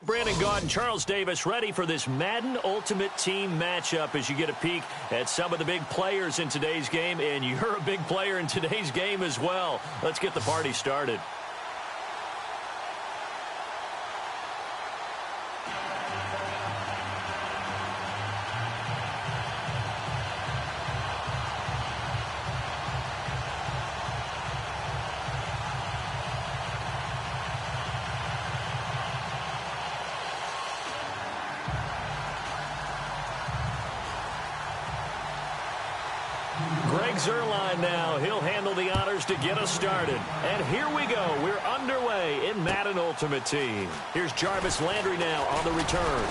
Brandon Gaud and Charles Davis ready for this Madden Ultimate Team matchup as you get a peek at some of the big players in today's game, and you're a big player in today's game as well. Let's get the party started. Zerline now. He'll handle the honors to get us started. And here we go. We're underway in Madden Ultimate Team. Here's Jarvis Landry now on the return.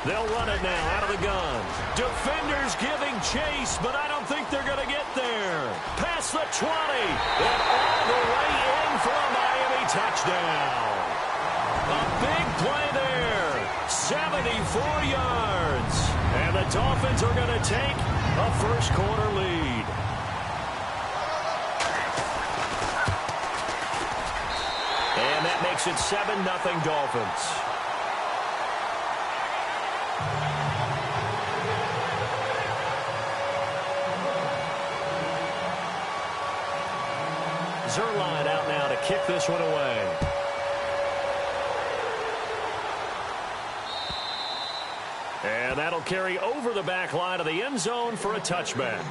They'll run it now out of the gun. Defenders giving chase, but I don't think they're going to get there. Past the 20, and all the way in for a Miami touchdown. A big play there, 74 yards. And the Dolphins are going to take a first quarter lead. And that makes it 7-0 Dolphins. Zerline out now to kick this one away. And that'll carry over the back line of the end zone for a touchback.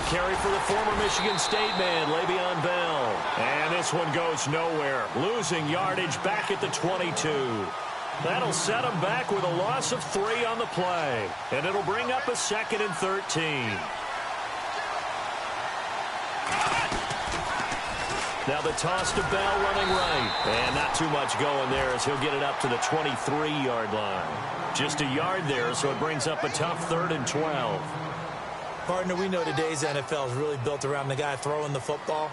Carry for the former Michigan State man, Le'Veon Bell. And this one goes nowhere. Losing yardage back at the 22. That'll set him back with a loss of 3 on the play. And it'll bring up a 2nd and 13. Now the toss to Bell running right. And not too much going there as he'll get it up to the 23-yard line. Just a yard there, so it brings up a tough 3rd and 12. Partner, we know today's NFL is really built around the guy throwing the football.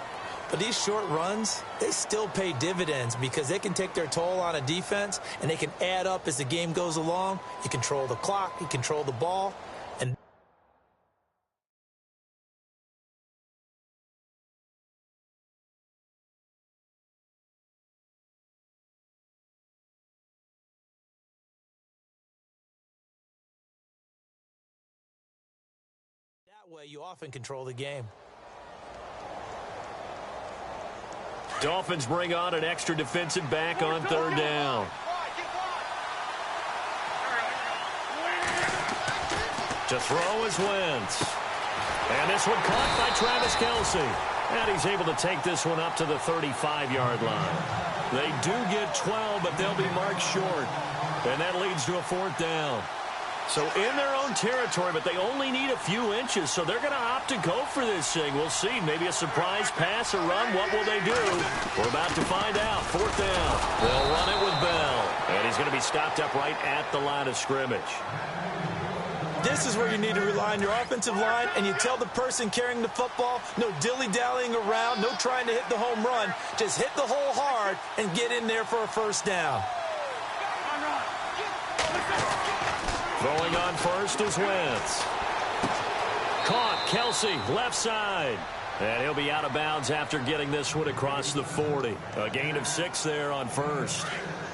But these short runs, they still pay dividends because they can take their toll on a defense, and they can add up as the game goes along. You control the clock, you control the ball, and that way you often control the game. Dolphins bring on an extra defensive back on 3rd down. To throw is Wentz. And this one caught by Travis Kelce. And he's able to take this one up to the 35-yard line. They do get 12, but they'll be marked short. And that leads to a 4th down. So in their own territory, but they only need a few inches, so they're going to opt to go for this thing. We'll see. Maybe a surprise pass or run. What will they do? We're about to find out. 4th down. They'll run it with Bell. And he's going to be stopped up right at the line of scrimmage. This is where you need to rely on your offensive line, and you tell the person carrying the football, no dilly-dallying around, no trying to hit the home run. Just hit the hole hard and get in there for a 1st down. Throwing on first is Wentz. Caught, Kelce, left side. And he'll be out of bounds after getting this one across the 40. A gain of 6 there on first.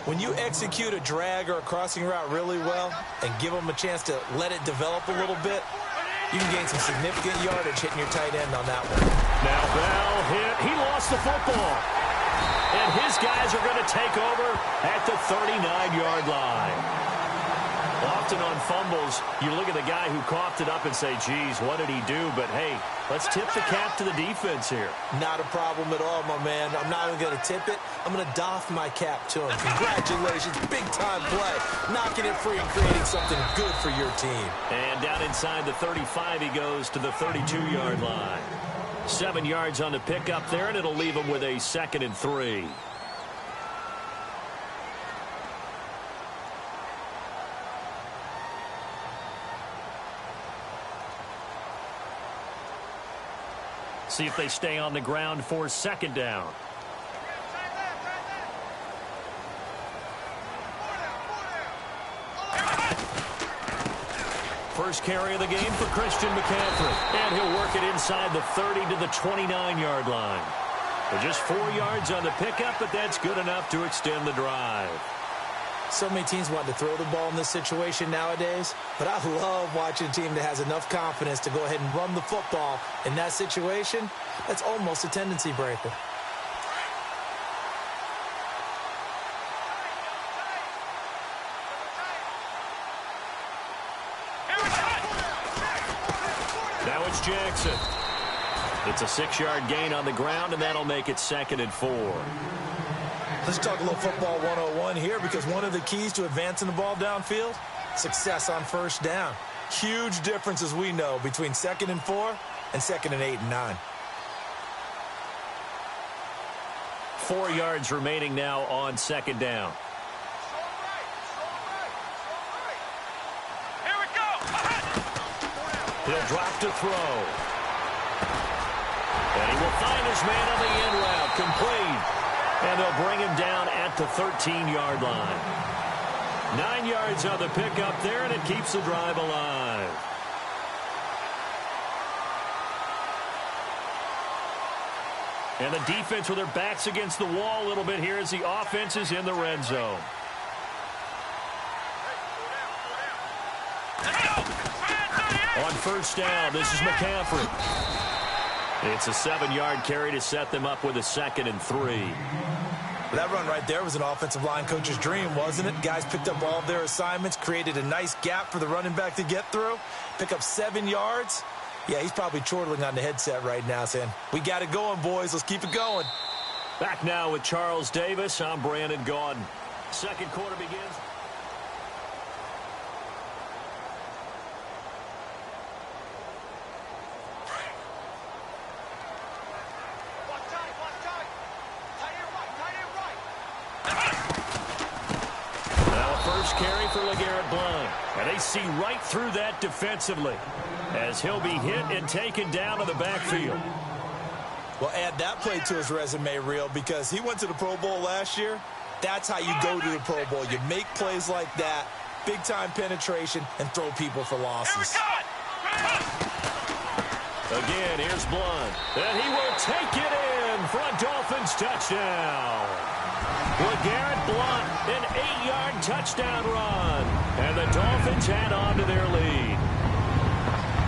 When you execute a drag or a crossing route really well and give them a chance to let it develop a little bit, you can gain some significant yardage hitting your tight end on that one. Now Bell hit. He lost the football. And his guys are going to take over at the 39-yard line. Often on fumbles, you look at the guy who coughed it up and say, geez, what did he do? But, hey, let's tip the cap to the defense here. Not a problem at all, my man. I'm not even going to tip it. I'm going to doff my cap to him. Congratulations, big-time play. Knocking it free and creating something good for your team. And down inside the 35, he goes to the 32-yard line. 7 yards on the pickup there, and it'll leave him with a 2nd and 3. See if they stay on the ground for 2nd down. First carry of the game for Christian McCaffrey. And he'll work it inside the 30 to the 29-yard line. They're just 4 yards on the pickup, but that's good enough to extend the drive. So many teams want to throw the ball in this situation nowadays, but I love watching a team that has enough confidence to go ahead and run the football. In that situation, that's almost a tendency breaker. Now it's Jackson. It's a 6-yard gain on the ground, and that'll make it 2nd and 4. Let's talk a little football 101 here, because one of the keys to advancing the ball downfield, success on 1st down. Huge difference, as we know, between 2nd and 4 and 2nd and 8 and 9. 4 yards remaining now on 2nd down. Here we go. He'll drop to throw. And he will find his man on the end route, complete. And they'll bring him down at the 13-yard line. 9 yards on the pickup there, and it keeps the drive alive. And the defense with their backs against the wall a little bit here as the offense is in the red zone. On 1st down, this is McCaffrey. It's a 7-yard carry to set them up with a 2nd and 3. That run right there was an offensive line coach's dream, wasn't it? Guys picked up all of their assignments, created a nice gap for the running back to get through, pick up 7 yards. Yeah, he's probably chortling on the headset right now saying, we got it going, boys. Let's keep it going. Back now with Charles Davis. I'm Brandon Gaudin. 2nd quarter begins. Carry for LeGarrette Blount. And they see right through that defensively as he'll be hit and taken down to the backfield. Well, add that play to his resume reel, because he went to the Pro Bowl last year. That's how you go to the Pro Bowl. You make plays like that, big-time penetration, and throw people for losses. Again, here's Blount. And he will take it in for a Dolphins touchdown. LeGarrette Blount, an 8-yard touchdown run. And the Dolphins add on to their lead.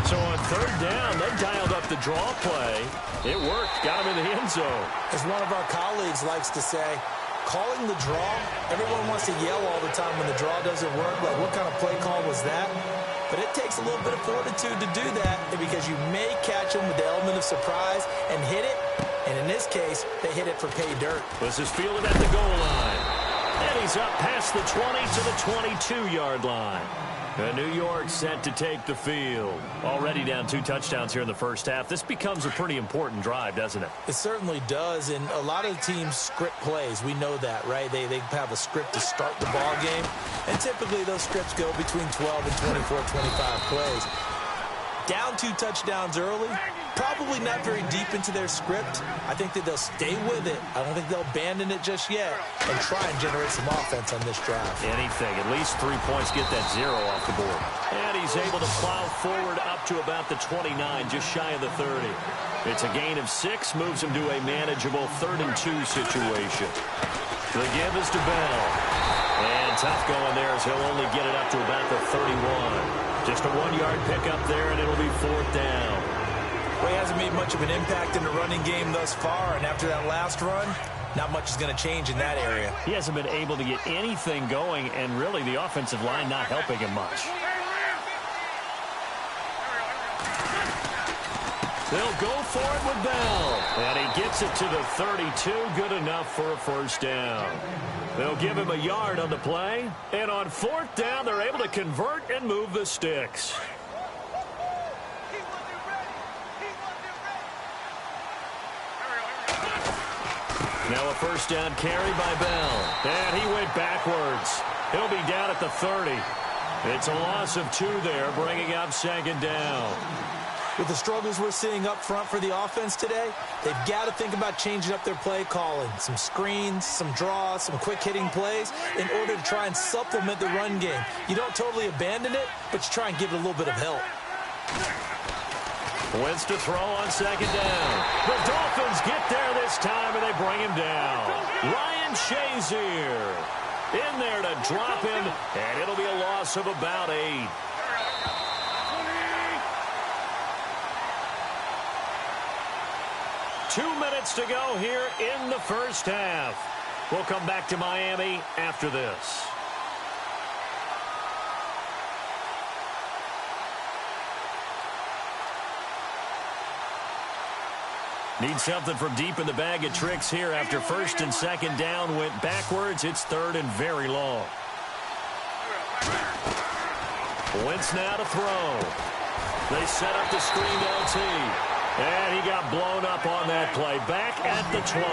So on 3rd down, they dialed up the draw play. It worked. Got him in the end zone. As one of our colleagues likes to say, calling the draw, everyone wants to yell all the time when the draw doesn't work. Like, what kind of play call was that? But it takes a little bit of fortitude to do that, because you may catch them with the element of surprise and hit it. And in this case, they hit it for pay dirt. This is fielded at the goal line. And he's up past the 20 to the 22-yard line. And New York set to take the field. Already down 2 touchdowns here in the first half. This becomes a pretty important drive, doesn't it? It certainly does. And a lot of teams script plays. We know that, right? They have a script to start the ball game. And typically those scripts go between 12 and 24, 25 plays. Down 2 touchdowns early, probably not very deep into their script. I think that they'll stay with it. I don't think they'll abandon it just yet and try and generate some offense on this drive. Anything, at least 3 points, get that 0 off the board. And he's able to plow forward up to about the 29, just shy of the 30. It's a gain of 6, moves him to a manageable 3rd and 2 situation. The give is to Bell. And tough going there as he'll only get it up to about the 31. Just a 1-yard pickup there, and it'll be 4th down. Ray hasn't made much of an impact in the running game thus far, and after that last run, not much is going to change in that area. He hasn't been able to get anything going, and really the offensive line not helping him much. They'll go for it with Bell. And he gets it to the 32. Good enough for a first down. They'll give him a yard on the play. And on fourth down, they're able to convert and move the sticks. Now a first down carry by Bell. And he went backwards. He'll be down at the 30. It's a loss of 2 there, bringing up second down. With the struggles we're seeing up front for the offense today, they've got to think about changing up their play calling. Some screens, some draws, some quick-hitting plays in order to try and supplement the run game. You don't totally abandon it, but you try and give it a little bit of help. Wentz to throw on second down. The Dolphins get there this time, and they bring him down. Ryan Shazier in there to drop him, and it'll be a loss of about 8. Two minutes to go here in the first half. We'll come back to Miami after this. Need something from deep in the bag of tricks here after first and second down went backwards. It's third and very long. Wentz now to throw. They set up the screen LT. And he got blown up on that play. Back at the 20.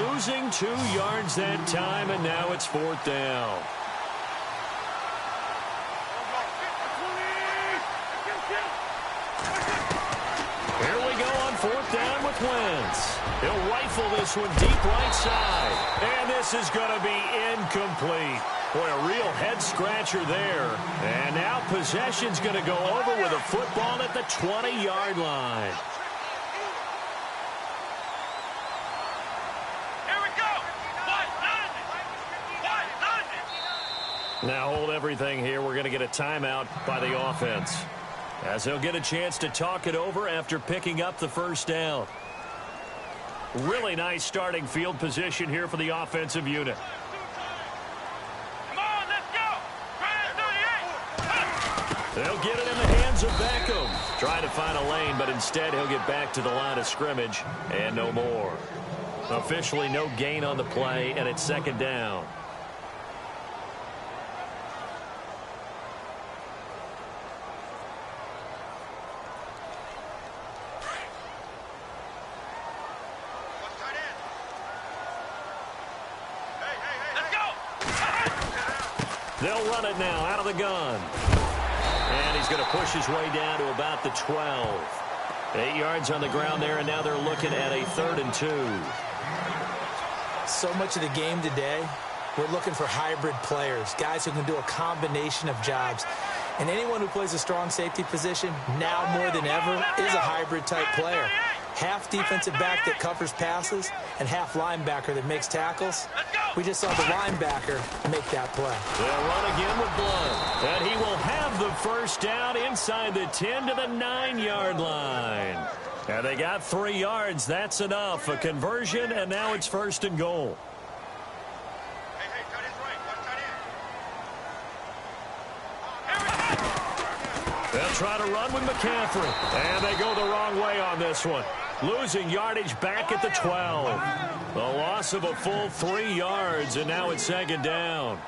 Losing 2 yards that time, and now it's fourth down. Here we go on fourth down with Wentz. He'll rifle this one deep right side. And this is going to be incomplete. Boy, a real head-scratcher there. And now possession's going to go over with a football at the 20-yard line. Here we go. Now hold everything here. We're going to get a timeout by the offense, as they'll get a chance to talk it over after picking up the first down. Really nice starting field position here for the offensive unit. They'll get it in the hands of Beckham. Trying to find a lane, but instead he'll get back to the line of scrimmage and no more. Officially no gain on the play, and it's second down. They'll run it now out of the gun. And he's going to push his way down to about the 12. 8 yards on the ground there, and now they're looking at a 3rd and 2. So much of the game today, we're looking for hybrid players, guys who can do a combination of jobs. And anyone who plays a strong safety position, now more than ever, is a hybrid-type player. Half defensive back that covers passes and half linebacker that makes tackles. We just saw the linebacker make that play. They'll run again with Blunt. And he will have the first down inside the 10 to the 9-yard line. And they got 3 yards. That's enough. A conversion, and now it's 1st and goal. They'll try to run with McCaffrey. And they go the wrong way on this one. Losing yardage back at the 12. The loss of a full 3 yards, and now it's 2nd down.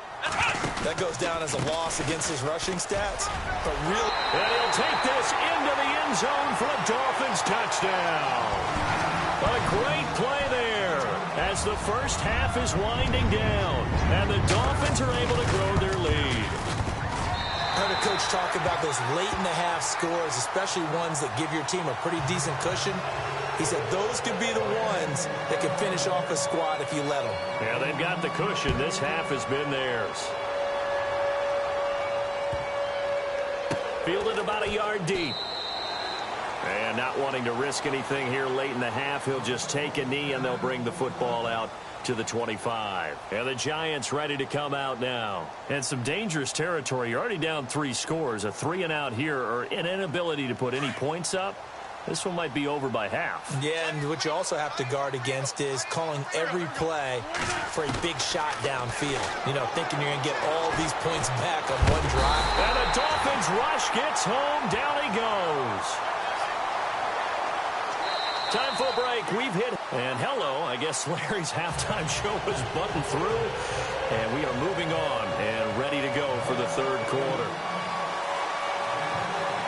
That goes down as a loss against his rushing stats. But really, and he'll take this into the end zone for a Dolphins touchdown. A great play there as the first half is winding down, and the Dolphins are able to grow their lead. I heard a coach talk about those late-in-the-half scores, especially ones that give your team a pretty decent cushion. He said those could be the ones that can finish off a squad if you let them. Yeah, they've got the cushion. This half has been theirs. Fielded about a yard deep. And not wanting to risk anything here late in the half, he'll just take a knee, and they'll bring the football out to the 25. And the Giants ready to come out now. And some dangerous territory. You're already down 3 scores. A 3-and-out here, or an inability to put any points up, This one might be over by half. Yeah, and what you also have to guard against is calling every play for a big shot downfield. You know, thinking you're going to get all these points back on one drive. And the Dolphins rush gets home. Down he goes. Time for a break. We've hit. And hello, I guess Larry's halftime show was buttoned through. And we are moving on and ready to go for the third quarter.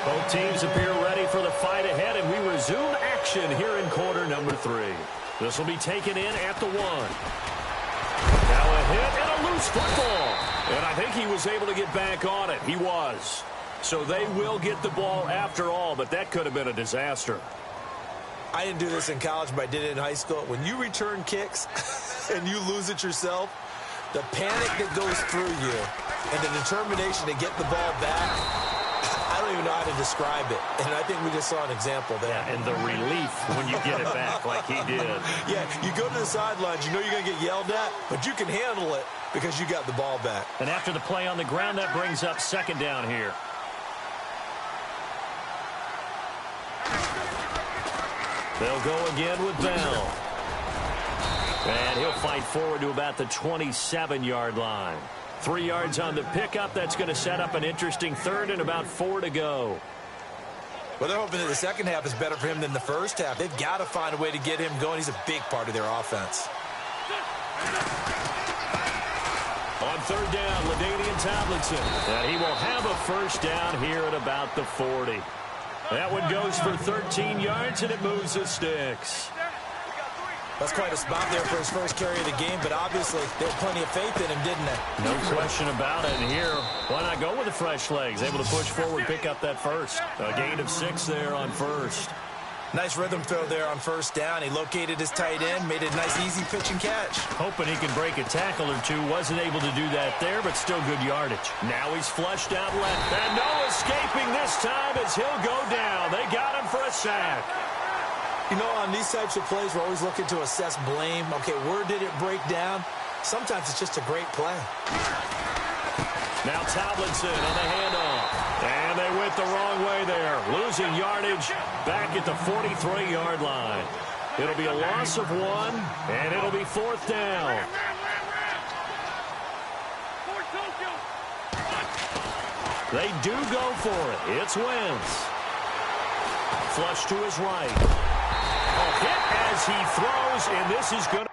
Both teams appear ready for the fight ahead, and we resume action here in quarter number 3. This will be taken in at the 1. Now a hit and a loose football. And I think he was able to get back on it. He was. So they will get the ball after all, but that could have been a disaster. I didn't do this in college, but I did it in high school. When you return kicks and you lose it yourself, the panic that goes through you and the determination to get the ball back, I don't even know how to describe it. And I think we just saw an example there. Yeah, and the relief when you get it back like he did. Yeah, you go to the sidelines, you know you're going to get yelled at, but you can handle it because you got the ball back. And after the play on the ground, that brings up second down here. They'll go again with Bell. And he'll fight forward to about the 27-yard line. 3 yards on the pickup. That's going to set up an interesting third and about 4 to go. Well, they're hoping that the second half is better for him than the first half. They've got to find a way to get him going. He's a big part of their offense. On third down, LaDainian Tomlinson. And he will have a first down here at about the 40. That one goes for 13 yards, and it moves the sticks. That's quite a spot there for his first carry of the game, but obviously they had plenty of faith in him, didn't they? No question about it. And here, why not go with the fresh legs? Able to push forward, pick up that first. A gain of 6 there on first. Nice rhythm throw there on first down. He located his tight end, made a nice easy pitch and catch. Hoping he could break a tackle or two. Wasn't able to do that there, but still good yardage. Now he's flushed out left. And no escaping this time as he'll go down. They got him for a sack. You know, on these types of plays, we're always looking to assess blame. Okay, where did it break down? Sometimes it's just a great play. Now Tomlinson on the handoff. And they went the wrong way there. Losing yardage back at the 43-yard line. It'll be a loss of 1, and it'll be 4th down. They do go for it. It's Wentz. Flush to his right. A hit as he throws, and this is good.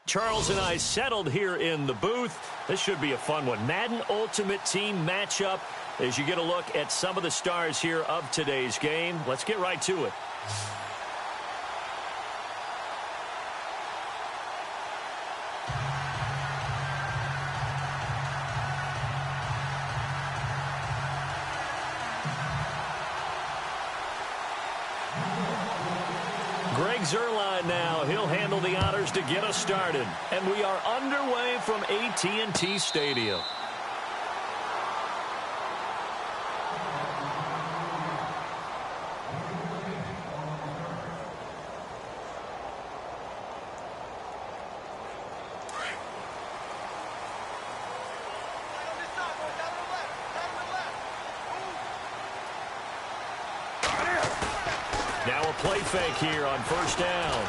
Charles and I settled here in the booth. This should be a fun one. Madden Ultimate Team matchup as you get a look at some of the stars here of today's game. Let's get right to it. Zerline now. He'll handle the honors to get us started. And we are underway from AT&T Stadium. Play fake here on first down.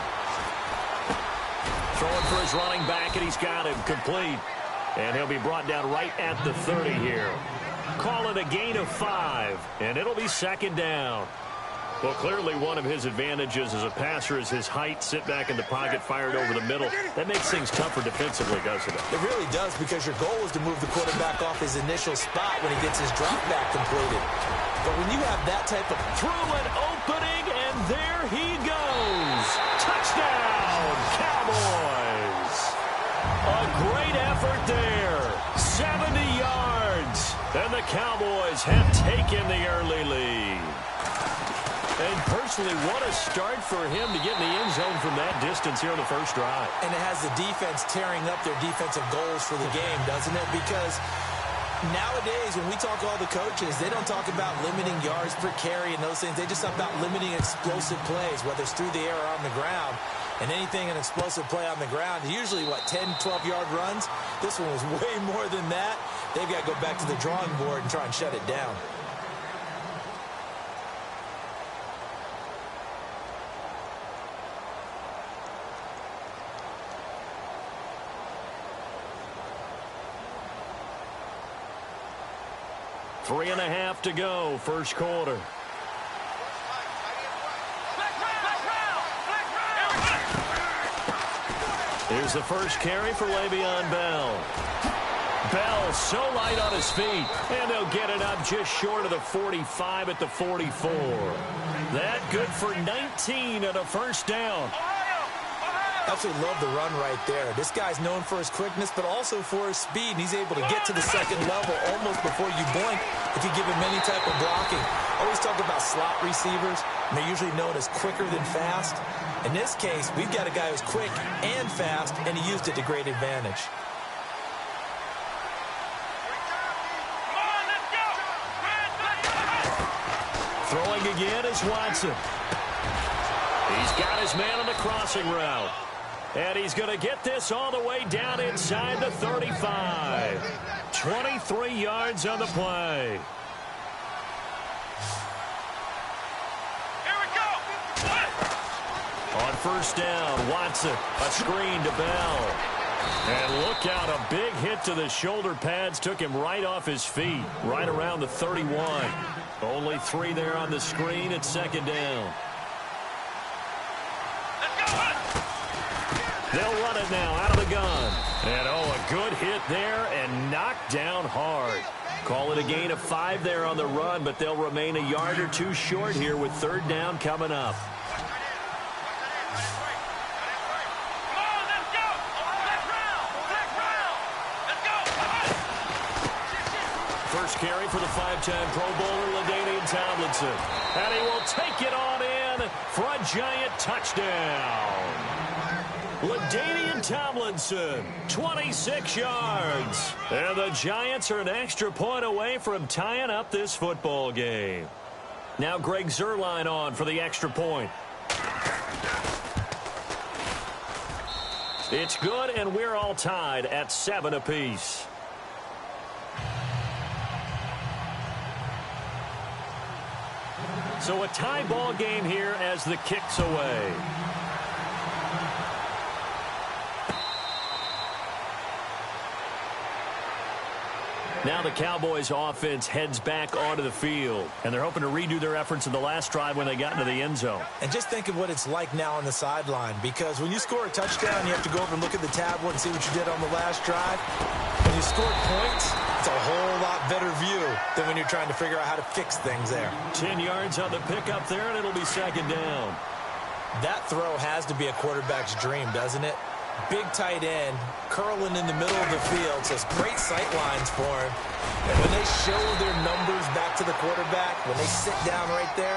Throwing for his running back, and he's got him complete. And he'll be brought down right at the 30 here. Call it a gain of 5, and it'll be second down. Well, clearly one of his advantages as a passer is his height. Sit back in the pocket, fired over the middle. That makes things tougher defensively, doesn't it? It really does, because your goal is to move the quarterback off his initial spot when he gets his drop back completed. But when you have that type of through an opening, and there he goes. Touchdown, Cowboys. A great effort there. 70 yards. And the Cowboys have taken the early lead. And personally, what a start for him to get in the end zone from that distance here on the first drive. And it has the defense tearing up their defensive goals for the game, doesn't it? Because nowadays, when we talk to all the coaches, they don't talk about limiting yards per carry and those things. They just talk about limiting explosive plays, whether it's through the air or on the ground. And anything an explosive play on the ground, usually, 10, 12-yard runs? This one was way more than that. They've got to go back to the drawing board and try and shut it down. Three and a half to go, first quarter. Here's the first carry for Le'Veon Bell. Bell so light on his feet, and they'll get it up just short of the 45 at the 44. That good for 19 and a first down. Absolutely love the run right there. This guy's known for his quickness, but also for his speed, and he's able to get to the second level almost before you blink if you give him any type of blocking. Always talk about slot receivers, and they're usually known as quicker than fast. In this case, we've got a guy who's quick and fast, and he used it to great advantage. Throwing again is Watson. He's got his man on the crossing route. And he's going to get this all the way down inside the 35. 23 yards on the play. Here we go. On first down, Watson, a screen to Bell. And look out, a big hit to the shoulder pads took him right off his feet, right around the 31. Only 3 there on the screen at second down. They'll run it now out of the gun. And, a good hit there and knocked down hard. Call it a gain of 5 there on the run, but they'll remain a yard or 2 short here with third down coming up. First carry for the 5-time Pro Bowler, LaDainian Tomlinson. And he will take it on in for a giant touchdown. LaDainian Tomlinson, 26 yards. And the Giants are an extra point away from tying up this football game. Now Greg Zerline on for the extra point. It's good, and we're all tied at 7 apiece. So a tie ball game here as the kick's away. Now the Cowboys offense heads back onto the field, and they're hoping to redo their efforts in the last drive when they got into the end zone. And just think of what it's like now on the sideline, because when you score a touchdown, you have to go over and look at the tablet and see what you did on the last drive. When you scored points, it's a whole lot better view than when you're trying to figure out how to fix things there. 10 yards on the pickup there, and it'll be second down. That throw has to be a quarterback's dream, doesn't it? Big tight end, curling in the middle of the field, so it's great sight lines for him. And when they show their numbers back to the quarterback, when they sit down right there,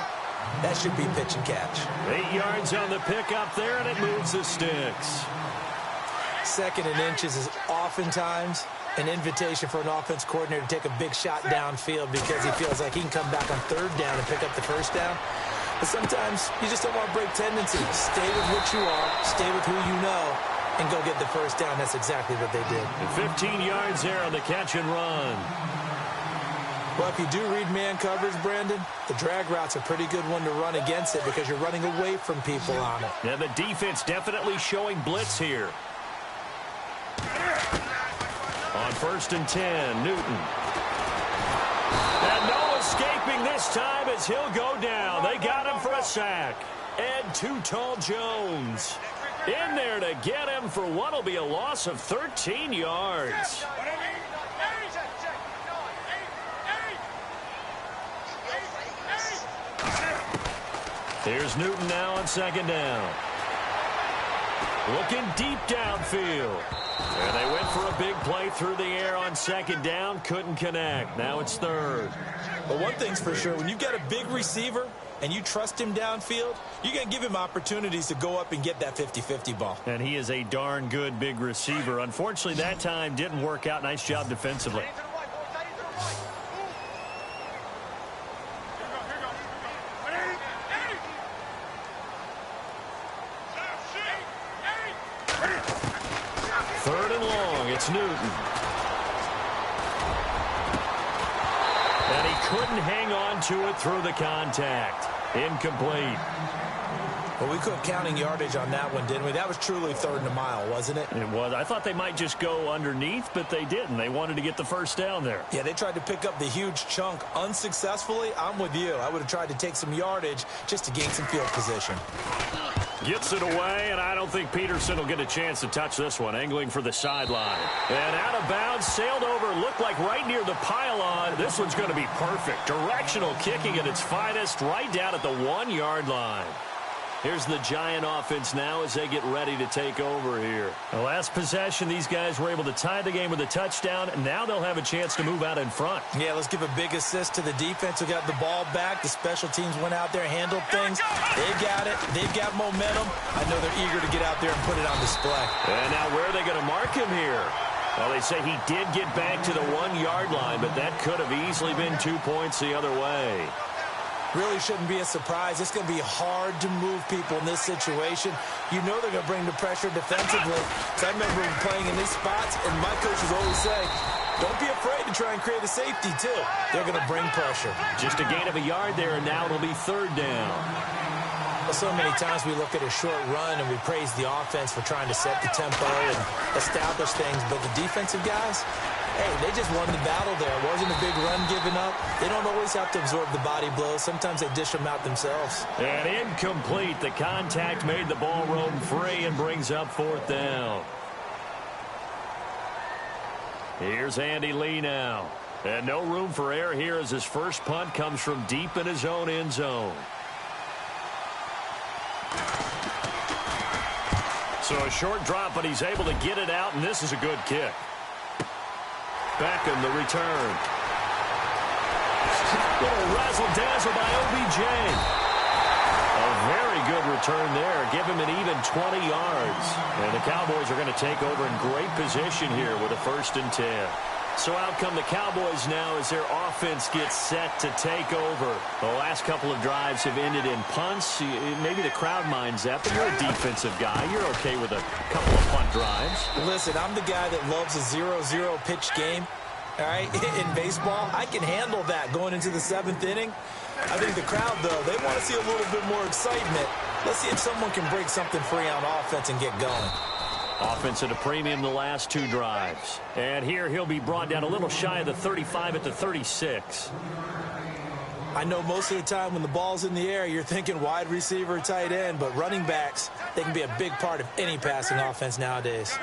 that should be pitch and catch. 8 yards on the pickup there, and it moves the sticks. Second and inches is oftentimes an invitation for an offense coordinator to take a big shot downfield because he feels like he can come back on third down and pick up the first down. But sometimes you just don't want to break tendencies. Stay with what you are, stay with who you know, and go get the first down. That's exactly what they did. And 15 yards there on the catch and run. Well, if you do read man coverage, Brandon, the drag route's a pretty good one to run against it because you're running away from people on it. And the defense definitely showing blitz here. On 1st and 10, Newton. And no escaping this time as he'll go down. They got him for a sack. And Too Tall Jones in there to get him for what will be a loss of 13 yards. Here's Newton now on second down. Looking deep downfield. And they went for a big play through the air on second down. Couldn't connect. Now it's third. But one thing's for sure, when you've got a big receiver and you trust him downfield, you're going to give him opportunities to go up and get that 50-50 ball. And he is a darn good big receiver. Unfortunately, that time didn't work out. Nice job defensively. Third and long, it's Newton. And he couldn't hang on to it through the contact. Incomplete. Well, we quit counting yardage on that one, didn't we? That was truly third and a mile, wasn't it? It was. I thought they might just go underneath, but they didn't. They wanted to get the first down there. Yeah, they tried to pick up the huge chunk unsuccessfully. I'm with you. I would have tried to take some yardage just to gain some field position. Gets it away, and I don't think Peterson will get a chance to touch this one. Angling for the sideline. And out of bounds, sailed over, looked like right near the pylon. This one's going to be perfect. Directional kicking at its finest, right down at the 1-yard line. Here's the Giant offense now as they get ready to take over here. The last possession, these guys were able to tie the game with a touchdown, and now they'll have a chance to move out in front. Yeah, let's give a big assist to the defense who got the ball back. The special teams went out there, handled things. They got it. They've got momentum. I know they're eager to get out there and put it on display. And now where are they going to mark him here? Well, they say he did get back to the 1-yard line, but that could have easily been 2 points the other way. Really shouldn't be a surprise. It's going to be hard to move people in this situation. You know they're going to bring the pressure defensively. So I remember playing in these spots, and my coaches always say, don't be afraid to try and create a safety, too. They're going to bring pressure. Just a gain of a yard there, and now it'll be third down. Well, so many times we look at a short run, and we praise the offense for trying to set the tempo and establish things. But the defensive guys, hey, they just won the battle there. It wasn't a big run given up. They don't always have to absorb the body blows. Sometimes they dish them out themselves. And incomplete. The contact made the ball roam free and brings up fourth down. Here's Andy Lee now. And no room for error here as his first punt comes from deep in his own end zone. So a short drop, but he's able to get it out, and this is a good kick. Beckham, the return. Little razzle-dazzle by OBJ. A very good return there. Give him an even 20 yards. And the Cowboys are going to take over in great position here with a 1st and 10. So out come the Cowboys now as their offense gets set to take over. The last couple of drives have ended in punts. Maybe the crowd minds that, but you're a defensive guy. You're okay with a couple of punt drives. Listen, I'm the guy that loves a 0-0 pitch game. All right, in baseball, I can handle that going into the 7th inning. I think the crowd, though, they want to see a little bit more excitement. Let's see if someone can break something free on offense and get going. Offense at a premium the last two drives. And here he'll be brought down a little shy of the 35 at the 36. I know most of the time when the ball's in the air, you're thinking wide receiver, tight end, but running backs, they can be a big part of any passing offense nowadays.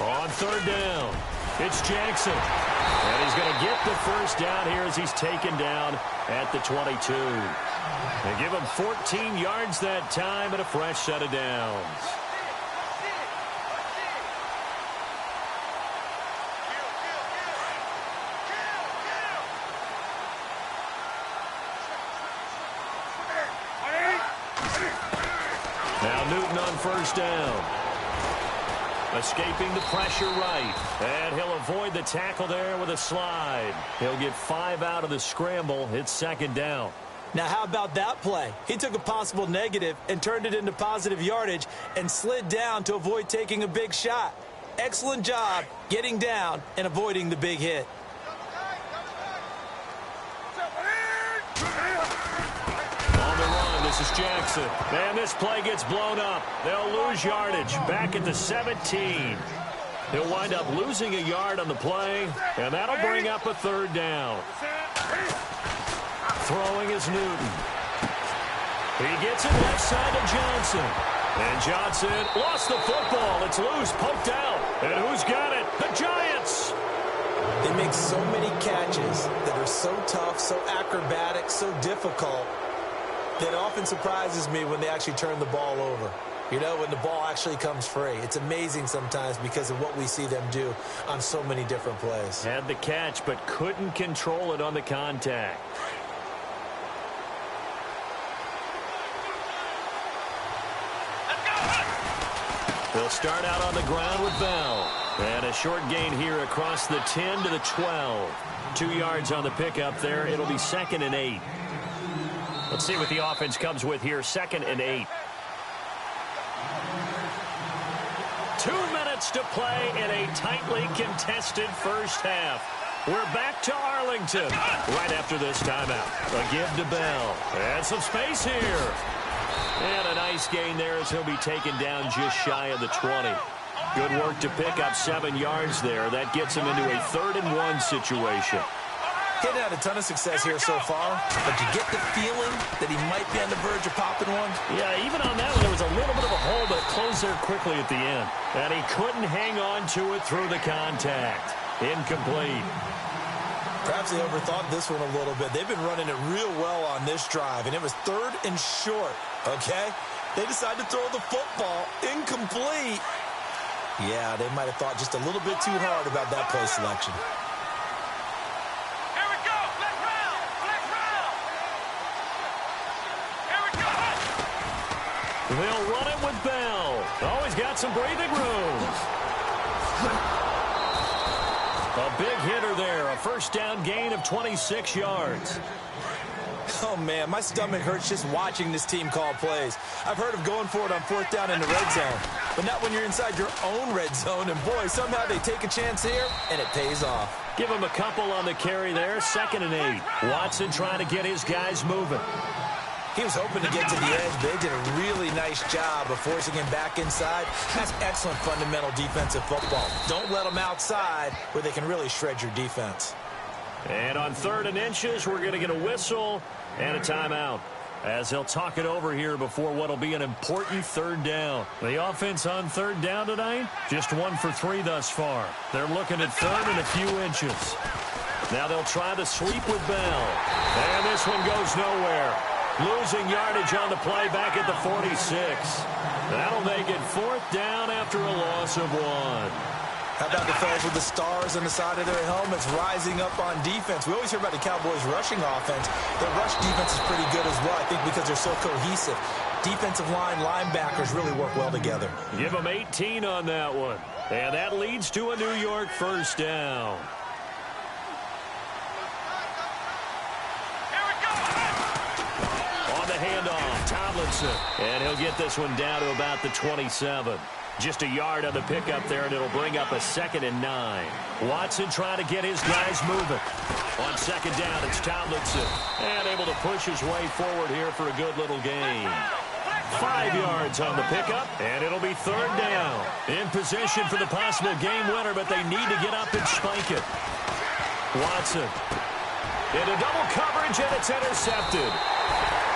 On third down, it's Jackson. And he's going to get the first down here as he's taken down at the 22. They give him 14 yards that time and a fresh set of downs. Now Newton on first down. Escaping the pressure right. And he'll avoid the tackle there with a slide. He'll get 5 out of the scramble. It's second down. Now, how about that play? He took a possible negative and turned it into positive yardage and slid down to avoid taking a big shot. Excellent job getting down and avoiding the big hit. On the run, this is Jackson. And this play gets blown up. They'll lose yardage back at the 17. He'll wind up losing a yard on the play, and that'll bring up a third down. Throwing is Newton. He gets it left side to Johnson. And Johnson lost the football. It's loose, poked out. And who's got it? The Giants. They make so many catches that are so tough, so acrobatic, so difficult, that often surprises me when they actually turn the ball over. You know, when the ball actually comes free. It's amazing sometimes because of what we see them do on so many different plays. Had the catch, but couldn't control it on the contact. They'll start out on the ground with Bell. And a short gain here across the 10 to the 12. 2 yards on the pickup there. It'll be 2nd and 8. Let's see what the offense comes with here. 2nd and 8. 2 minutes to play in a tightly contested first half. We're back to Arlington right after this timeout. A give to Bell. And some space here. And a nice gain there as he'll be taken down just shy of the 20. Good work to pick up 7 yards there. That gets him into a 3rd and 1 situation. He's had a ton of success here so far, but you get the feeling that he might be on the verge of popping one. Yeah, even on that one, there was a little bit of a hole, but it closed there quickly at the end. And he couldn't hang on to it through the contact. Incomplete. Perhaps they overthought this one a little bit. They've been running it real well on this drive, and it was 3rd and short, okay? They decided to throw the football incomplete. Yeah, they might have thought just a little bit too hard about that play selection. Here we go. Let's round. Let's round. Here we go. They'll run it with Bell. Oh, he's got some breathing room. A big hitter there. A first down gain of 26 yards. Oh, man, my stomach hurts just watching this team call plays. I've heard of going for it on 4th down in the red zone, but not when you're inside your own red zone. And, boy, somehow they take a chance here, and it pays off. Give him a couple on the carry there. 2nd and 8. Watson trying to get his guys moving. He was hoping to get to the edge, but they did a really nice job of forcing him back inside. That's excellent fundamental defensive football. Don't let them outside where they can really shred your defense. And on 3rd and inches, we're going to get a whistle and a timeout as they'll talk it over here before what will be an important 3rd down. The offense on 3rd down tonight, just 1 for 3 thus far. They're looking at 3rd and a few inches. Now they'll try the sweep with Bell. And this one goes nowhere. Losing yardage on the play back at the 46. That'll make it 4th down after a loss of 1. How about the fellas with the stars on the side of their helmets rising up on defense? We always hear about the Cowboys' rushing offense. Their rush defense is pretty good as well, I think, because they're so cohesive. Defensive line, linebackers really work well together. Give them 18 on that one. And that leads to a New York first down. Here we go. On the handoff, Tomlinson. And he'll get this one down to about the 27. Just a yard on the pickup there, and it'll bring up a 2nd and 9. Watson trying to get his guys moving. On 2nd down, it's Tomlinson. And able to push his way forward here for a good little gain. 5 yards on the pickup, and it'll be 3rd down. In position for the possible game winner, but they need to get up and spike it. Watson into double coverage, and it's intercepted.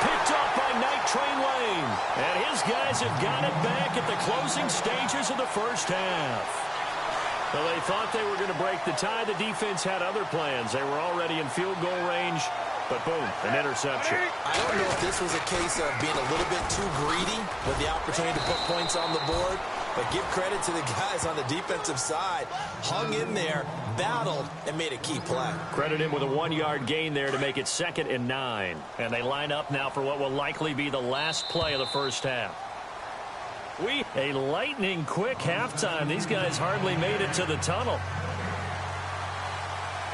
Picked up by Night Train Lane. And his guys have got it back at the closing stages of the first half. Well, they thought they were going to break the tie. The defense had other plans. They were already in field goal range, but boom, an interception. I don't know if this was a case of being a little bit too greedy with the opportunity to put points on the board, but give credit to the guys on the defensive side. Hung in there, battled, and made a key play. Credit him with a 1-yard gain there to make it 2nd and 9. And they line up now for what will likely be the last play of the first half. A lightning quick halftime. These guys hardly made it to the tunnel.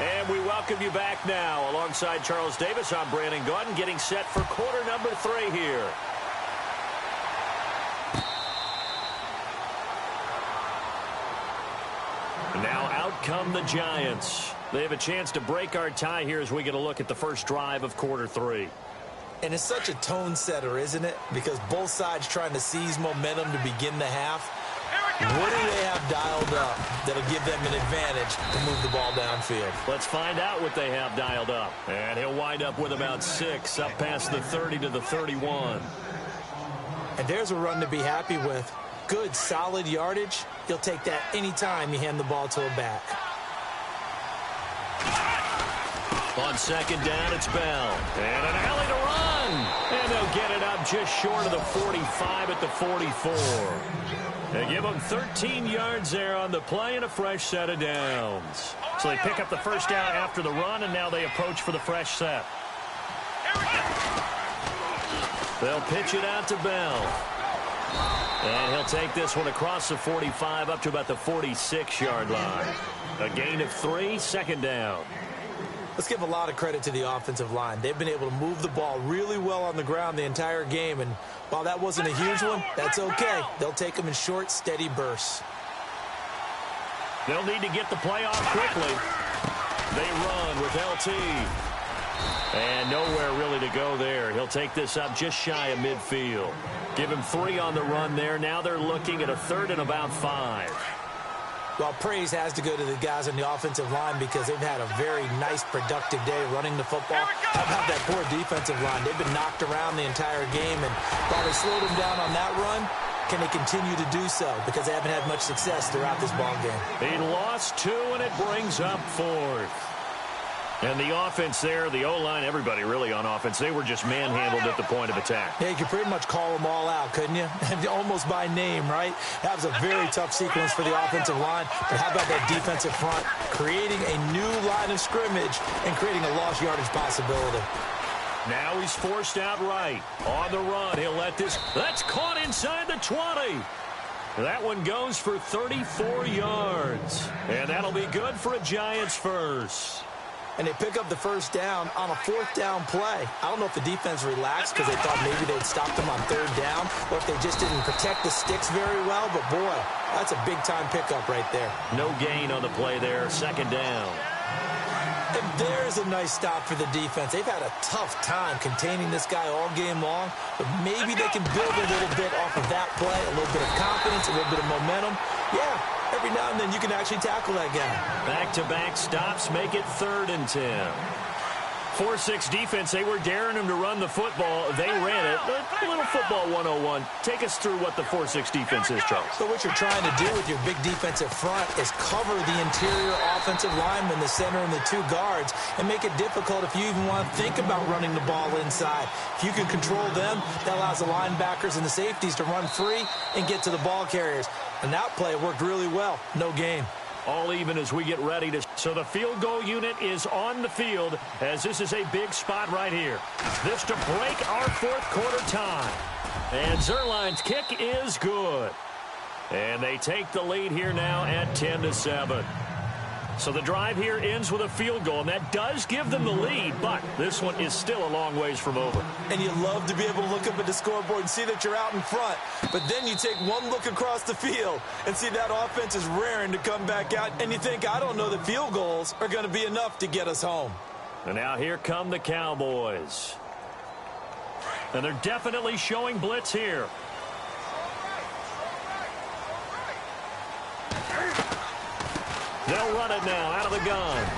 And we welcome you back now. Alongside Charles Davis, I'm Brandon Gaudin, getting set for quarter number 3 here. Now out come the Giants. They have a chance to break our tie here as we get a look at the first drive of quarter 3. And it's such a tone setter, isn't it? Because both sides trying to seize momentum to begin the half. What do they have dialed up that'll give them an advantage to move the ball downfield? Let's find out what they have dialed up. And he'll wind up with about 6, up past the 30 to the 31. And there's a run to be happy with. Good, solid yardage. You'll take that anytime you hand the ball to a back. On 2nd down, it's Bell. And an alley to run. And they'll get it up just short of the 45 at the 44. They give them 13 yards there on the play and a fresh set of downs. So they pick up the first down after the run, and now they approach for the fresh set. They'll pitch it out to Bell. And he'll take this one across the 45 up to about the 46-yard line. A gain of 3, 2nd down. Let's give a lot of credit to the offensive line. They've been able to move the ball really well on the ground the entire game. And while that wasn't a huge one, that's okay. They'll take them in short, steady bursts. They'll need to get the play off quickly. They run with LT. And nowhere really to go there. He'll take this up just shy of midfield. Give him 3 on the run there. Now they're looking at a 3rd and about 5. Well, praise has to go to the guys on the offensive line because they've had a very nice, productive day running the football. How about that poor defensive line? They've been knocked around the entire game, and while they slowed them down on that run, can they continue to do so? Because they haven't had much success throughout this ball game. He lost 2, and it brings up 4th. And the offense there, the O-line, everybody really on offense, they were just manhandled at the point of attack. Yeah, you could pretty much call them all out, couldn't you? Almost by name, right? That was a very tough sequence for the offensive line. But how about that defensive front? Creating a new line of scrimmage and creating a lost yardage possibility. Now he's forced out right. On the run, he'll let this. That's caught inside the 20. That one goes for 34 yards. And that'll be good for a Giants first. And they pick up the first down on a 4th down play. I don't know if the defense relaxed because they thought maybe they'd stop them on 3rd down, or if they just didn't protect the sticks very well. But, boy, that's a big-time pickup right there. No gain on the play there, 2nd down. And there's a nice stop for the defense. They've had a tough time containing this guy all game long, but maybe they can build a little bit off of that play, a little bit of confidence, a little bit of momentum. Yeah, every now and then you can actually tackle that guy. Back-to-back stops make it 3rd and 10. 4-6 defense, they were daring him to run the football. They ran it. A little football 101. Take us through what the 4-6 defense is, Charles. So what you're trying to do with your big defensive front is cover the interior offensive lineman, the center, and the 2 guards, and make it difficult if you even want to think about running the ball inside. If you can control them, that allows the linebackers and the safeties to run free and get to the ball carriers. And that play worked really well. No gain. All even as we get ready to. So the field goal unit is on the field as this is a big spot right here. This to break our 4th quarter tie. And Zerline's kick is good. And they take the lead here now at 10-7. So the drive here ends with a field goal, and that does give them the lead, but this one is still a long ways from over. And you love to be able to look up at the scoreboard and see that you're out in front, but then you take one look across the field and see that offense is raring to come back out, and you think, I don't know that field goals are going to be enough to get us home. And now here come the Cowboys. And they're definitely showing blitz here. They'll run it now out of the gun.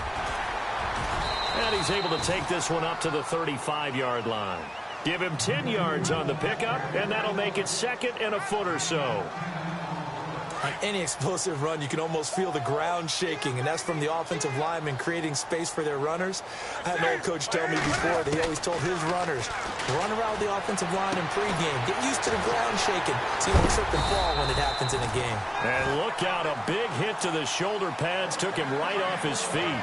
And he's able to take this one up to the 35-yard line. Give him 10 yards on the pickup, and that'll make it second and a foot or so. On any explosive run, you can almost feel the ground shaking, and that's from the offensive linemen creating space for their runners. I had an old coach tell me before that he always told his runners, run around the offensive line in pregame. Get used to the ground shaking so you don't trip and fall when it happens in a game. And look out, a big hit to the shoulder pads took him right off his feet.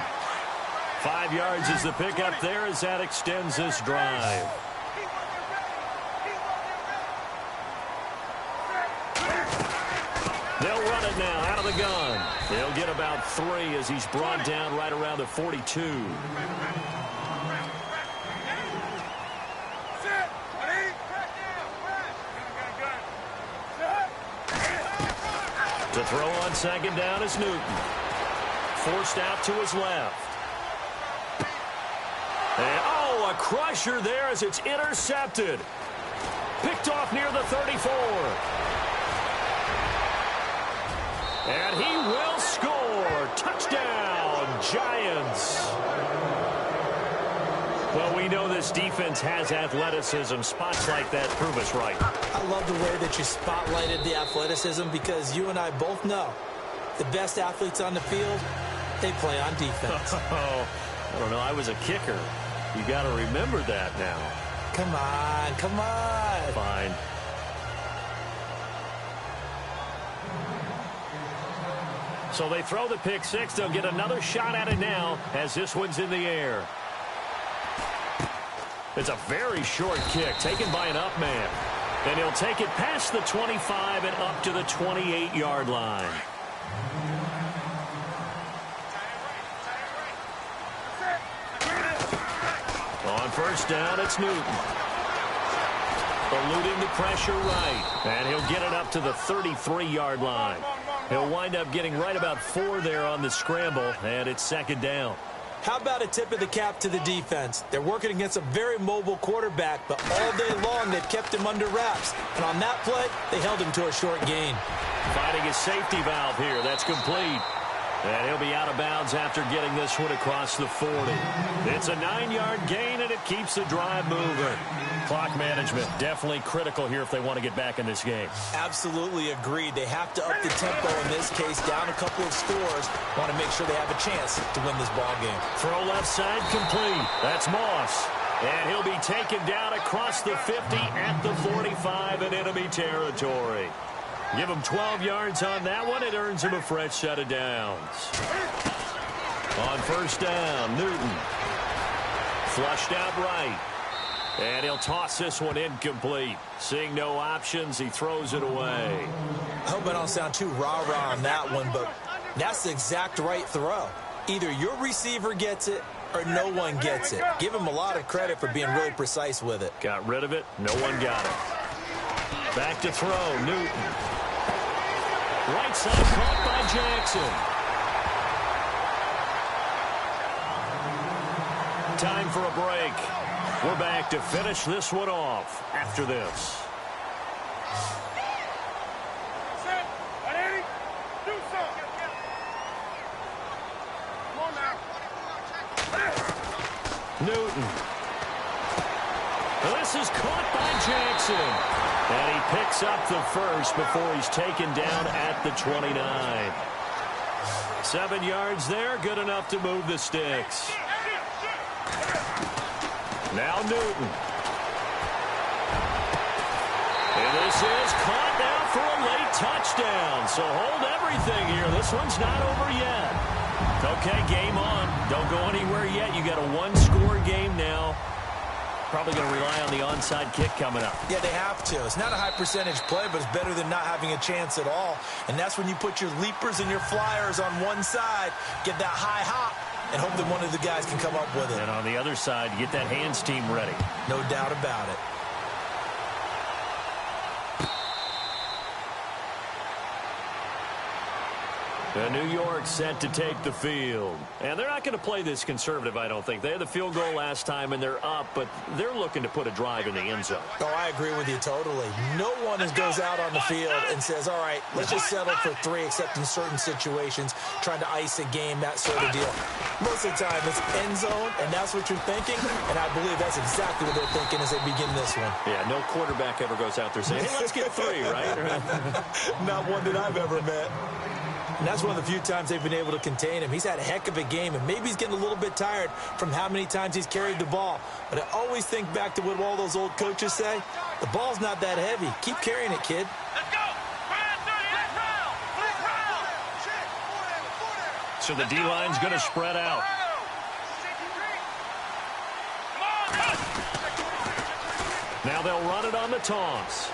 5 yards is the pickup there as that extends this drive. They'll run it now out of the gun. They'll get about 3 as he's brought down right around the 42. To throw on second down is Newton. Forced out to his left. And, oh, a crusher there as it's intercepted. Picked off near the 34. And he will score. Touchdown, Giants. Well, we know this defense has athleticism. Spots like that prove us right. I love the way that you spotlighted the athleticism because you and I both know the best athletes on the field, they play on defense. Oh, I don't know. I was a kicker. You got to remember that now. Come on, come on. Fine. So they throw the pick six. They'll get another shot at it now as this one's in the air. It's a very short kick taken by an up man. And he'll take it past the 25 and up to the 28-yard line. On first down, it's Newton. Eluding the pressure right. And he'll get it up to the 33-yard line. He'll wind up getting right about 4 there on the scramble, and it's second down. How about a tip of the cap to the defense? They're working against a very mobile quarterback, but all day long they've kept him under wraps. And on that play, they held him to a short gain. Finding his safety valve here. That's complete. And he'll be out of bounds after getting this one across the 40. It's a 9-yard gain, and it keeps the drive moving. Clock management definitely critical here if they want to get back in this game. Absolutely agreed. They have to up the tempo in this case, down a couple of scores. Want to make sure they have a chance to win this ball game. Throw left side complete. That's Moss. And he'll be taken down across the 50 at the 45 in enemy territory. Give him 12 yards on that one. It earns him a fresh set of downs. On first down, Newton. Flushed out right. And he'll toss this one incomplete. Seeing no options, he throws it away. I hope I don't sound too rah-rah on that one, but that's the exact right throw. Either your receiver gets it or no one gets it. Give him a lot of credit for being really precise with it. Got rid of it. No one got it. Back to throw, Newton. Right side caught by Jackson. Time for a break. We're back to finish this one off after this. Newton. This is caught by Jackson. And he picks up the first before he's taken down at the 29. 7 yards there, good enough to move the sticks. Now Newton. And this is caught now for a late touchdown. So hold everything here. This one's not over yet. Okay, game on. Don't go anywhere yet. You got a one-score game now. Probably going to rely on the onside kick coming up. Yeah, they have to. It's not a high percentage play, but it's better than not having a chance at all. And that's when you put your leapers and your flyers on one side, get that high hop, and hope that one of the guys can come up with it. And on the other side, get that hands team ready. No doubt about it. New York set to take the field. And they're not going to play this conservative, I don't think. They had the field goal last time, and they're up, but they're looking to put a drive in the end zone. Oh, I agree with you totally. No one goes out on the field and says, all right, let's just settle for 3, except in certain situations, trying to ice a game, that sort of deal. Most of the time, it's end zone, and that's what you're thinking, and I believe that's exactly what they're thinking as they begin this one. Yeah, no quarterback ever goes out there saying, hey, let's get 3, right? Not one that I've ever met. And that's one of the few times they've been able to contain him. He's had a heck of a game, and maybe he's getting a little bit tired from how many times he's carried the ball. But I always think back to what all those old coaches say. The ball's not that heavy. Keep carrying it, kid. Let's go. So the D-line's going to spread out. Now they'll run it on the toss.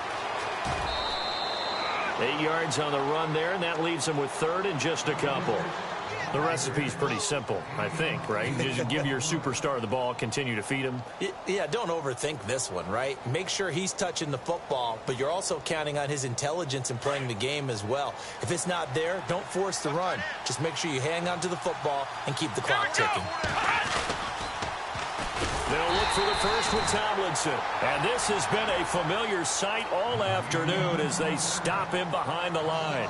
8 yards on the run there, and that leaves them with 3rd and just a couple. The recipe's pretty simple, I think, right? Just give your superstar the ball, continue to feed him. Yeah, don't overthink this one, right? Make sure he's touching the football, but you're also counting on his intelligence in playing the game as well. If it's not there, don't force the run. Just make sure you hang on to the football and keep the clock ticking. They'll look for the first with Tomlinson. And this has been a familiar sight all afternoon as they stop him behind the line.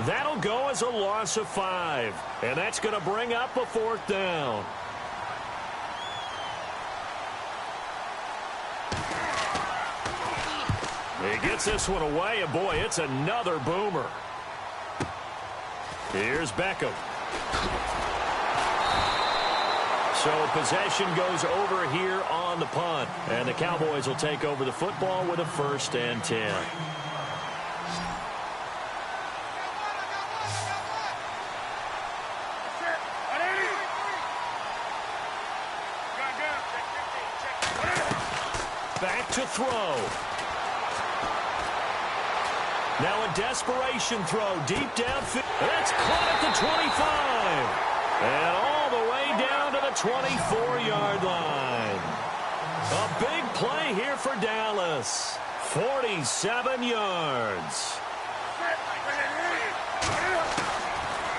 That'll go as a loss of 5. And that's going to bring up a 4th down. He gets this one away, and boy, it's another boomer. Here's Beckham. So possession goes over here on the punt. And the Cowboys will take over the football with a 1st and 10. Back to throw. Now a desperation throw deep downfield. That's caught at the 25. And all the way down to the 24-yard line. A big play here for Dallas. 47 yards.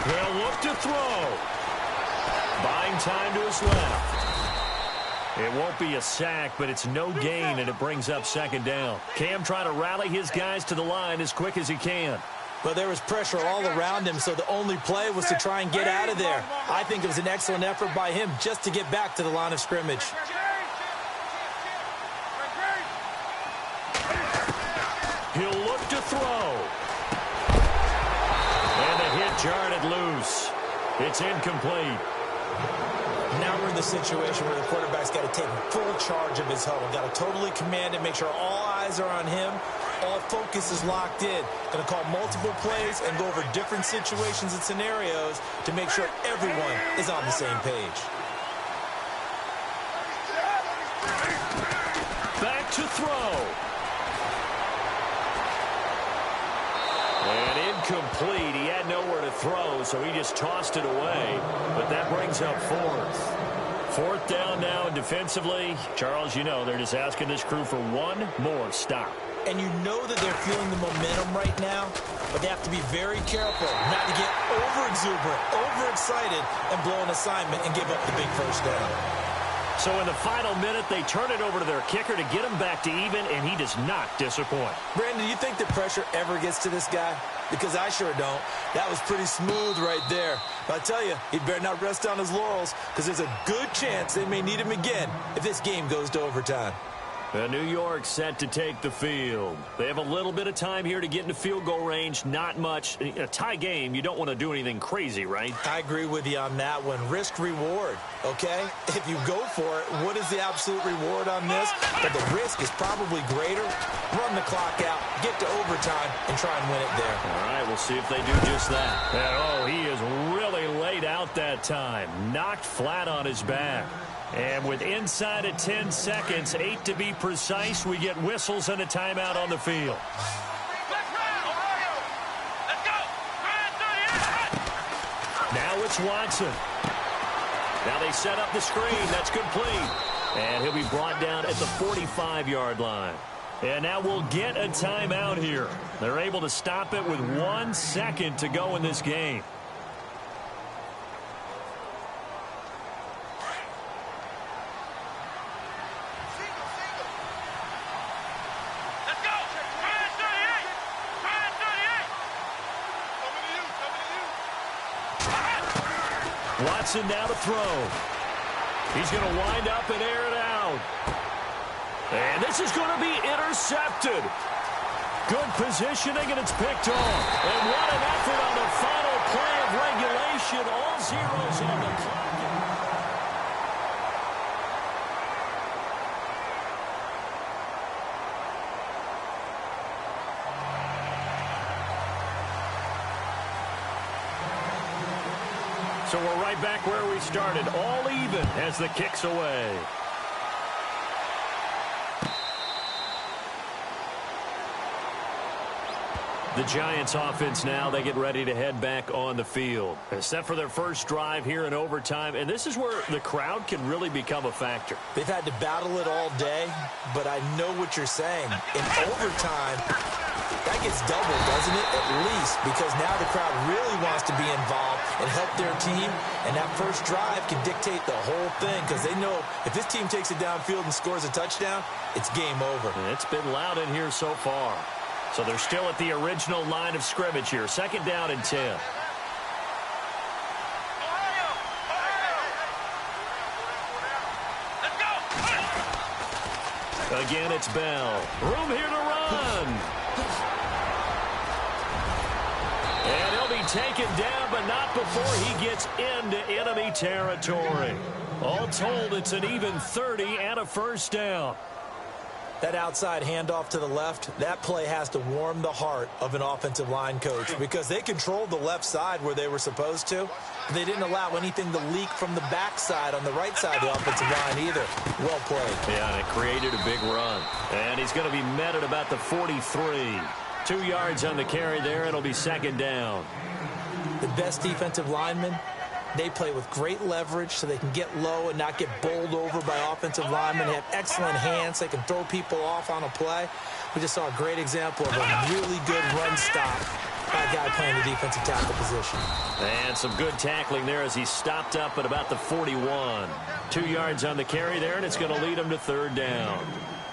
They'll look to throw. Buying time to his left. It won't be a sack, but it's no gain, and it brings up 2nd down. Cam trying to rally his guys to the line as quick as he can. But there was pressure all around him, so the only play was to try and get out of there. I think it was an excellent effort by him just to get back to the line of scrimmage. He'll look to throw. And the hit jarred it loose. It's incomplete. Now we're in the situation where the quarterback's got to take full charge of his huddle. Got to totally command it, make sure all eyes are on him. All focus is locked in. Going to call multiple plays and go over different situations and scenarios to make sure everyone is on the same page. Back to throw. And incomplete. He had nowhere to throw, so he just tossed it away. But that brings up 4th. 4th down now, and defensively, Charles, you know, they're just asking this crew for one more stop. And you know that they're feeling the momentum right now, but they have to be very careful not to get over-exuberant, overexcited, and blow an assignment and give up the big 1st down. So in the final minute, they turn it over to their kicker to get him back to even, and he does not disappoint. Brandon, do you think the pressure ever gets to this guy? Because I sure don't. That was pretty smooth right there. But I tell you, he better not rest on his laurels, because there's a good chance they may need him again if this game goes to overtime. New York set to take the field. They have a little bit of time here to get into field goal range. Not much. In a tie game, you don't want to do anything crazy, right? I agree with you on that one. Risk-reward, okay? If you go for it, what is the absolute reward on this? But the risk is probably greater. Run the clock out, get to overtime, and try and win it there. All right, we'll see if they do just that. And, oh, he is really laid out that time. Knocked flat on his back. And with inside of 10 seconds, 8 to be precise, we get whistles and a timeout on the field. Now it's Watson. Now they set up the screen. That's complete. And he'll be brought down at the 45-yard line. And now we'll get a timeout here. They're able to stop it with 1 second to go in this game. Watson now to throw. He's going to wind up and air it out. And this is going to be intercepted. Good positioning, and it's picked off. And what an effort on the final play of regulation. All zeros on the clock. So we're right back where we started, all even as the kick's away. The Giants offense now, they get ready to head back on the field. They're set for their first drive here in overtime, and this is where the crowd can really become a factor. They've had to battle it all day, but I know what you're saying. In overtime, that gets doubled, doesn't it? At least, because now the crowd really wants to be involved and help their team, and that first drive can dictate the whole thing because they know if this team takes it downfield and scores a touchdown, it's game over. And it's been loud in here so far. So they're still at the original line of scrimmage here. 2nd down and 10. Again, it's Bell. Room here to run. And he'll be taken down, but not before he gets into enemy territory. All told, it's an even 30 and a first down. That outside handoff to the left, that play has to warm the heart of an offensive line coach because they controlled the left side where they were supposed to. They didn't allow anything to leak from the backside on the right side of the offensive line either. Well played. Yeah, and it created a big run. And he's going to be met at about the 43. 2 yards on the carry there. It'll be 2nd down. The best defensive linemen, they play with great leverage so they can get low and not get bowled over by offensive linemen. They have excellent hands. They can throw people off on a play. We just saw a great example of a really good run stop by a guy playing the defensive tackle position. And some good tackling there as he stopped up at about the 41. 2 yards on the carry there, and it's going to lead him to 3rd down.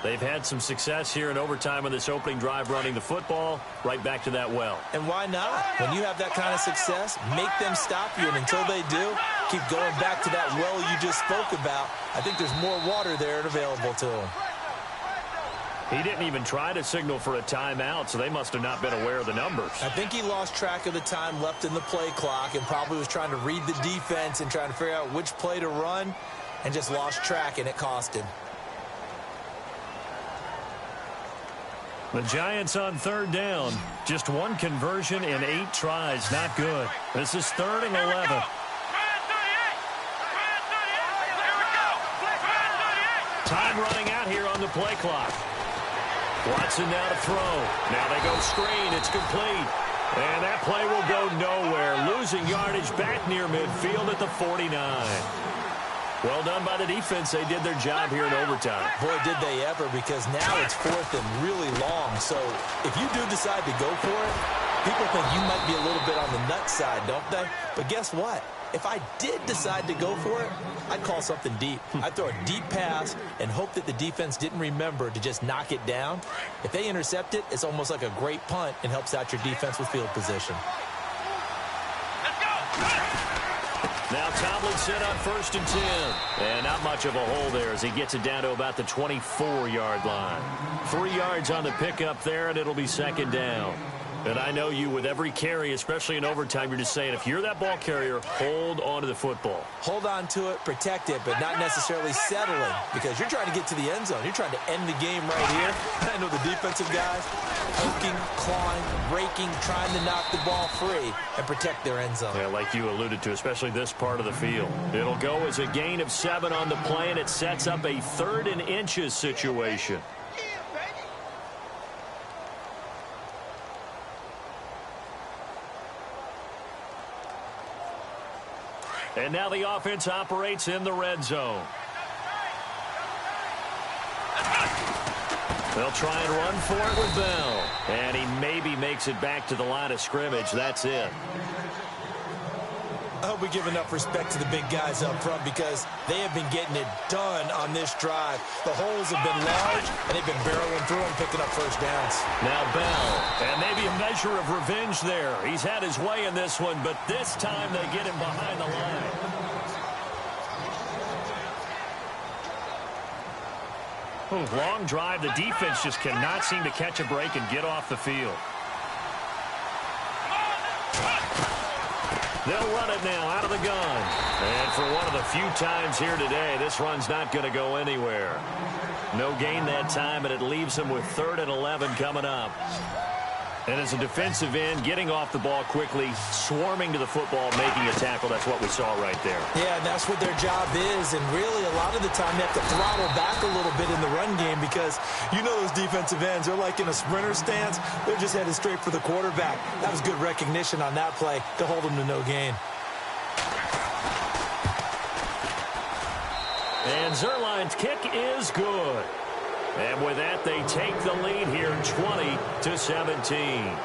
They've had some success here in overtime on this opening drive running the football. Right back to that well. And why not? When you have that kind of success, make them stop you. And until they do, keep going back to that well you just spoke about. I think there's more water there and available to him. He didn't even try to signal for a timeout, so they must have not been aware of the numbers. I think he lost track of the time left in the play clock and probably was trying to read the defense and trying to figure out which play to run and just lost track, and it cost him. The Giants on 3rd down. Just one conversion in 8 tries. Not good. This is 3rd and 11. Time running out here on the play clock. Watson now to throw. Now they go screen. It's complete. And that play will go nowhere. Losing yardage back near midfield at the 49. Well done by the defense. They did their job here in overtime. Boy, did they ever, because now it's 4th and really long. So if you do decide to go for it, people think you might be a little bit on the nut side, don't they? But guess what? If I did decide to go for it, I'd call something deep. I'd throw a deep pass and hope that the defense didn't remember to just knock it down. If they intercept it, it's almost like a great punt and helps out your defense with field position. Now Tomlinson on 1st and 10. And not much of a hole there as he gets it down to about the 24-yard line. 3 yards on the pickup there, and it'll be 2nd down. And I know you, with every carry, especially in overtime, you're just saying, if you're that ball carrier, hold on to the football. Hold on to it, protect it, but not necessarily settling, because you're trying to get to the end zone. You're trying to end the game right here. I know the defensive guys poking, clawing, raking, trying to knock the ball free and protect their end zone. Yeah, like you alluded to, especially this part of the field. It'll go as a gain of 7 on the play, and it sets up a 3rd and inches situation. And now the offense operates in the red zone. They'll try and run for it with Bell. And he maybe makes it back to the line of scrimmage. That's it. I hope we give enough respect to the big guys up front because they have been getting it done on this drive. The holes have been large, and they've been barreling through them, picking up first downs. Now Bell, and maybe a measure of revenge there. He's had his way in this one, but this time they get him behind the line. Long drive. The defense just cannot seem to catch a break and get off the field. They'll run it now out of the gun. And for one of the few times here today, this run's not going to go anywhere. No gain that time, and it leaves them with 3rd and 11 coming up. And as a defensive end, getting off the ball quickly, swarming to the football, making a tackle, that's what we saw right there. Yeah, and that's what their job is. And really, a lot of the time, they have to throttle back a little bit in the run game because you know those defensive ends, they're like in a sprinter stance. They're just headed straight for the quarterback. That was good recognition on that play to hold them to no gain. And Zerline's kick is good. And with that, they take the lead here, 20-17.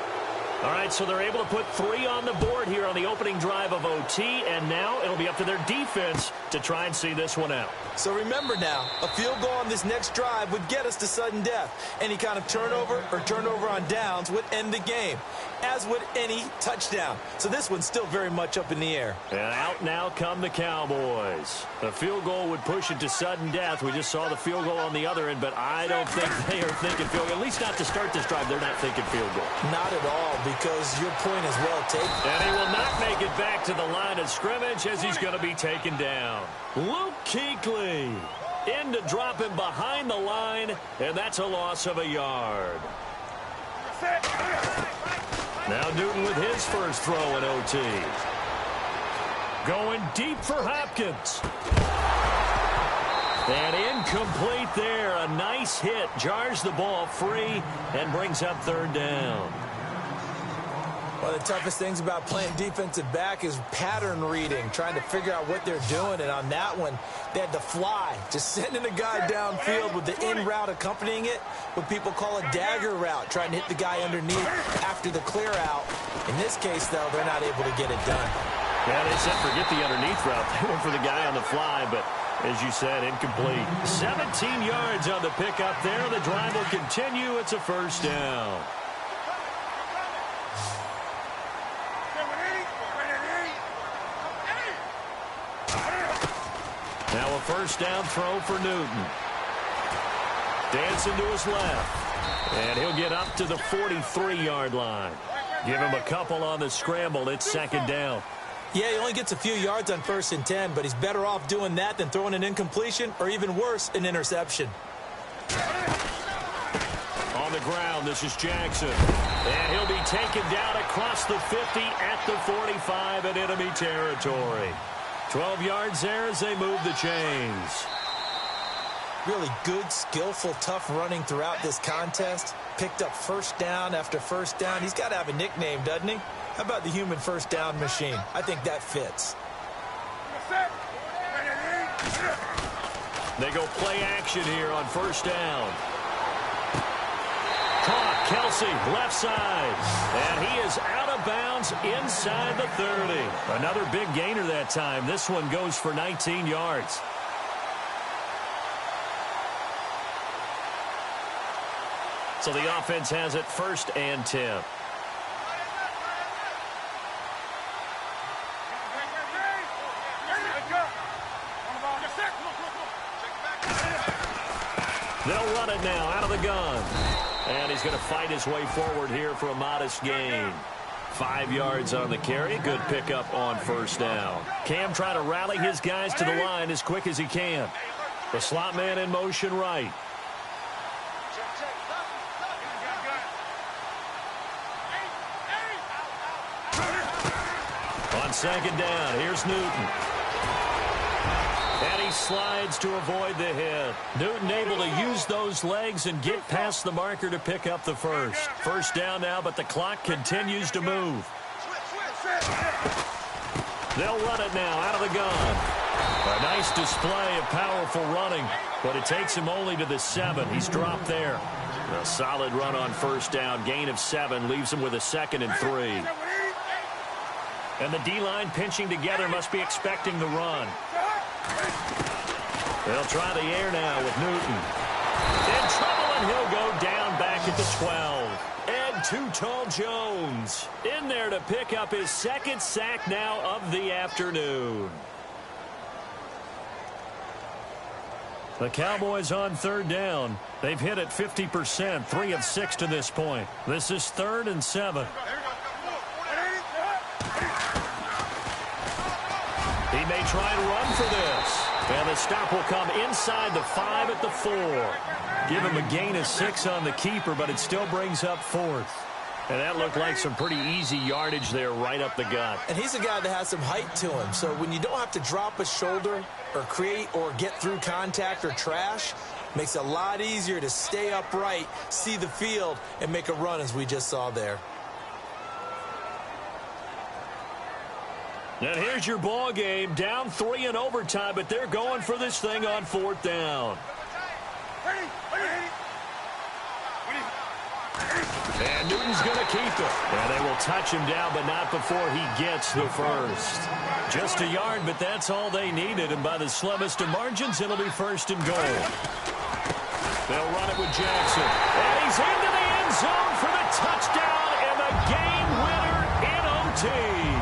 All right, so they're able to put 3 on the board here on the opening drive of OT, and now it'll be up to their defense to try and see this one out. So remember now, a field goal on this next drive would get us to sudden death. Any kind of turnover or turnover on downs would end the game, as would any touchdown. So this one's still very much up in the air. And out now come the Cowboys. A field goal would push it to sudden death. We just saw the field goal on the other end, but I don't think they are thinking field goal. At least not to start this drive, they're not thinking field goal. Not at all, because your point is well taken. And he will not make it back to the line of scrimmage as he's going to be taken down. Luke Kuechly in to drop him behind the line, and that's a loss of a yard. Now Newton with his first throw in OT. Going deep for Hopkins. And incomplete there. A nice hit. Jars the ball free and brings up 3rd down. One of the toughest things about playing defensive back is pattern reading, trying to figure out what they're doing. And on that one, they had to fly, just sending a guy downfield with the in route accompanying it, what people call a dagger route, trying to hit the guy underneath after the clear out. In this case, though, they're not able to get it done. Yeah, they said forget the underneath route. They went for the guy on the fly, but as you said, incomplete. 17 yards on the pickup there. The drive will continue. It's a first down. Now a first down throw for Newton. Dancing to his left. And he'll get up to the 43-yard line. Give him a couple on the scramble. It's 2nd down. Yeah, he only gets a few yards on 1st and 10, but he's better off doing that than throwing an incompletion or even worse, an interception. On the ground, this is Jackson. And he'll be taken down across the 50 at the 45 in enemy territory. 12 yards there as they move the chains. Really good, skillful, tough running throughout this contest. Picked up first down after first down. He's got to have a nickname, doesn't he? How about the human first down machine? I think that fits. They go play action here on first down. Caught, Kelsey, left side. And he is out of bounds inside the 30. Another big gainer that time. This one goes for 19 yards. So the offense has it 1st and 10. They'll run it now out of the gun. And he's going to fight his way forward here for a modest gain. 5 yards on the carry. Good pickup on first down. Cam trying to rally his guys to the line as quick as he can. The slot man in motion right. On 2nd down, here's Newton. And he slides to avoid the hit. Newton able to use those legs and get past the marker to pick up the first. First down now, but the clock continues to move. They'll run it now out of the gun. A nice display of powerful running, but it takes him only to the 7. He's dropped there. A solid run on first down. Gain of 7 leaves him with a 2nd and 3. And the D-line pinching together must be expecting the run. They'll try the air now with Newton. In trouble, and he'll go down back at the 12. And Too Tall Jones in there to pick up his second sack now of the afternoon. The Cowboys on third down. They've hit it 50%, 3 of 6 to this point. This is 3rd and 7. He may try and run for this. And the stop will come inside the 5 at the 4. Give him a gain of 6 on the keeper, but it still brings up 4th. And that looked like some pretty easy yardage there right up the gut. And he's a guy that has some height to him. So when you don't have to drop a shoulder or create or get through contact or trash, makes it a lot easier to stay upright, see the field, and make a run as we just saw there. And here's your ball game, down 3 in overtime, but they're going for this thing on 4th down. And Newton's going to keep it. And they will touch him down, but not before he gets the first. Just a yard, but that's all they needed. And by the slimmest of margins, it'll be 1st and goal. They'll run it with Jackson. And he's into the end zone for the touchdown and the game winner in OT.